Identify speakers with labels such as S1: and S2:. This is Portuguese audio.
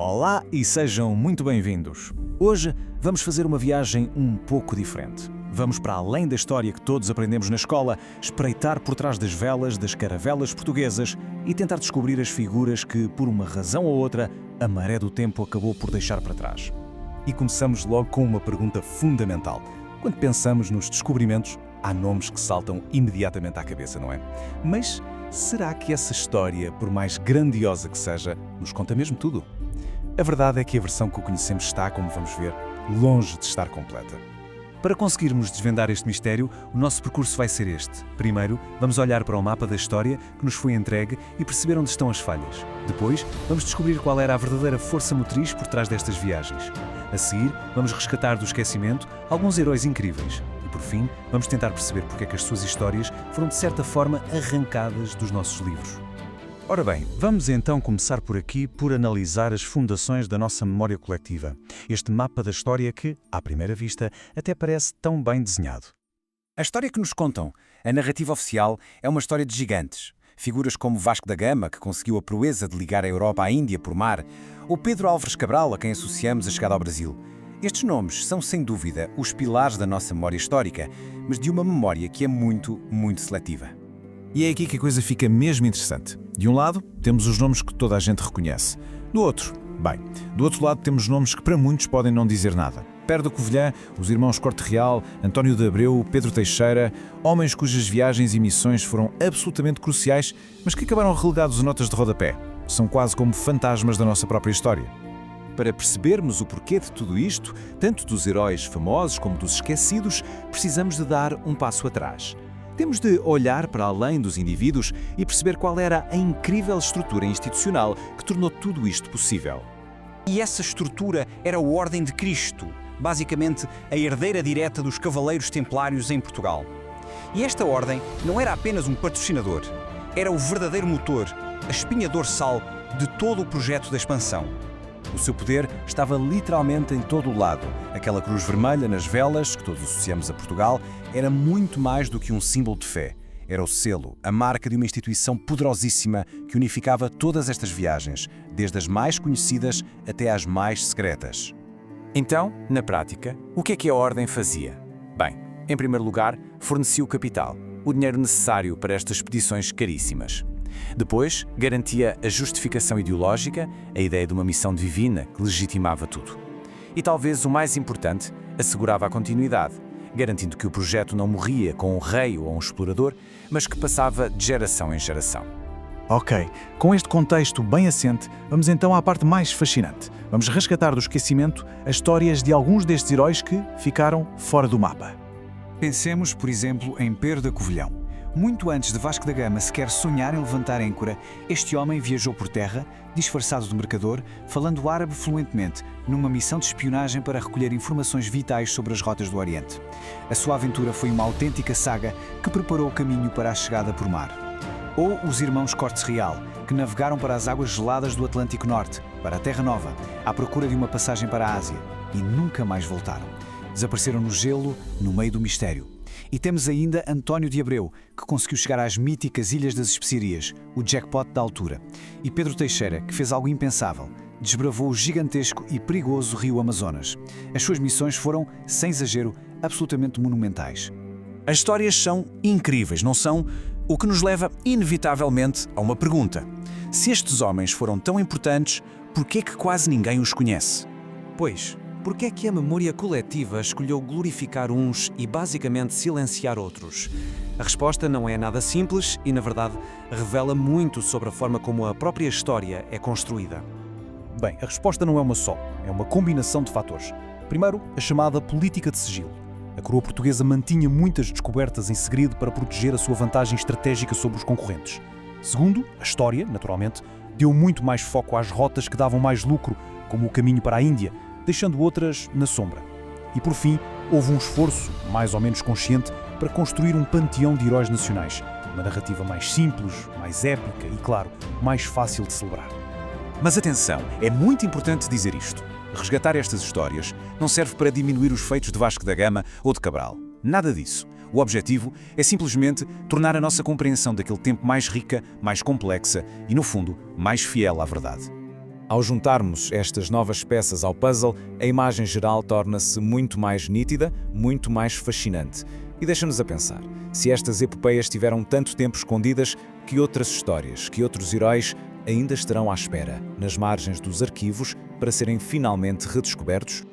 S1: Olá e sejam muito bem-vindos. Hoje vamos fazer uma viagem um pouco diferente. Vamos para além da história que todos aprendemos na escola, espreitar por trás das velas das caravelas portuguesas e tentar descobrir as figuras que, por uma razão ou outra, a maré do tempo acabou por deixar para trás. E começamos logo com uma pergunta fundamental. Quando pensamos nos descobrimentos, há nomes que saltam imediatamente à cabeça, não é? Mas será que essa história, por mais grandiosa que seja, nos conta mesmo tudo? A verdade é que a versão que conhecemos está, como vamos ver, longe de estar completa. Para conseguirmos desvendar este mistério, o nosso percurso vai ser este. Primeiro, vamos olhar para o mapa da história que nos foi entregue e perceber onde estão as falhas. Depois, vamos descobrir qual era a verdadeira força motriz por trás destas viagens. A seguir, vamos resgatar do esquecimento alguns heróis incríveis. E, por fim, vamos tentar perceber porque é que as suas histórias foram, de certa forma, arrancadas dos nossos livros. Ora bem, vamos então começar por aqui por analisar as fundações da nossa memória coletiva. Este mapa da história que, à primeira vista, até parece tão bem desenhado.
S2: A história que nos contam, a narrativa oficial, é uma história de gigantes. Figuras como Vasco da Gama, que conseguiu a proeza de ligar a Europa à Índia por mar, ou Pedro Álvares Cabral, a quem associamos a chegada ao Brasil. Estes nomes são, sem dúvida, os pilares da nossa memória histórica, mas de uma memória que é muito, muito seletiva.
S1: E é aqui que a coisa fica mesmo interessante. De um lado, temos os nomes que toda a gente reconhece. Do outro lado temos nomes que para muitos podem não dizer nada. Pé de Covilhã, os irmãos Corte Real, António de Abreu, Pedro Teixeira, homens cujas viagens e missões foram absolutamente cruciais, mas que acabaram relegados a notas de rodapé. São quase como fantasmas da nossa própria história. Para percebermos o porquê de tudo isto, tanto dos heróis famosos como dos esquecidos, precisamos de dar um passo atrás. Temos de olhar para além dos indivíduos e perceber qual era a incrível estrutura institucional que tornou tudo isto possível.
S2: E essa estrutura era a Ordem de Cristo, basicamente a herdeira direta dos Cavaleiros Templários em Portugal. E esta ordem não era apenas um patrocinador, era o verdadeiro motor, a espinha dorsal de todo o projeto da expansão. O seu poder estava literalmente em todo o lado. Aquela cruz vermelha nas velas, que todos associamos a Portugal, era muito mais do que um símbolo de fé. Era o selo, a marca de uma instituição poderosíssima que unificava todas estas viagens, desde as mais conhecidas até às mais secretas.
S3: Então, na prática, o que é que a Ordem fazia? Bem, em primeiro lugar, fornecia o capital, o dinheiro necessário para estas expedições caríssimas. Depois, garantia a justificação ideológica, a ideia de uma missão divina que legitimava tudo. E talvez o mais importante, assegurava a continuidade, garantindo que o projeto não morria com um rei ou um explorador, mas que passava de geração em geração.
S1: Ok, com este contexto bem assente, vamos então à parte mais fascinante. Vamos resgatar do esquecimento as histórias de alguns destes heróis que ficaram fora do mapa.
S4: Pensemos, por exemplo, em Pedro da Covilhão. Muito antes de Vasco da Gama sequer sonhar em levantar âncora, este homem viajou por terra, disfarçado de mercador, falando árabe fluentemente, numa missão de espionagem para recolher informações vitais sobre as rotas do Oriente. A sua aventura foi uma autêntica saga que preparou o caminho para a chegada por mar. Ou os irmãos Corte Real, que navegaram para as águas geladas do Atlântico Norte, para a Terra Nova, à procura de uma passagem para a Ásia, e nunca mais voltaram. Desapareceram no gelo, no meio do mistério. E temos ainda António de Abreu, que conseguiu chegar às míticas Ilhas das Especiarias, o jackpot da altura. E Pedro Teixeira, que fez algo impensável, desbravou o gigantesco e perigoso rio Amazonas. As suas missões foram, sem exagero, absolutamente monumentais.
S2: As histórias são incríveis, não são? O que nos leva, inevitavelmente, a uma pergunta. Se estes homens foram tão importantes, por que é que quase ninguém os conhece?
S5: Pois, porque é que a memória coletiva escolheu glorificar uns e basicamente silenciar outros? A resposta não é nada simples e, na verdade, revela muito sobre a forma como a própria história é construída.
S1: Bem, a resposta não é uma só, é uma combinação de fatores. Primeiro, a chamada política de sigilo. A coroa portuguesa mantinha muitas descobertas em segredo para proteger a sua vantagem estratégica sobre os concorrentes. Segundo, a história, naturalmente, deu muito mais foco às rotas que davam mais lucro, como o caminho para a Índia, deixando outras na sombra. E por fim, houve um esforço, mais ou menos consciente, para construir um panteão de heróis nacionais. Uma narrativa mais simples, mais épica e, claro, mais fácil de celebrar.
S2: Mas atenção, é muito importante dizer isto. Resgatar estas histórias não serve para diminuir os feitos de Vasco da Gama ou de Cabral. Nada disso. O objetivo é simplesmente tornar a nossa compreensão daquele tempo mais rica, mais complexa e, no fundo, mais fiel à verdade.
S1: Ao juntarmos estas novas peças ao puzzle, a imagem geral torna-se muito mais nítida, muito mais fascinante. E deixa-nos a pensar, se estas epopeias tiveram tanto tempo escondidas, que outras histórias, que outros heróis ainda estarão à espera, nas margens dos arquivos, para serem finalmente redescobertos?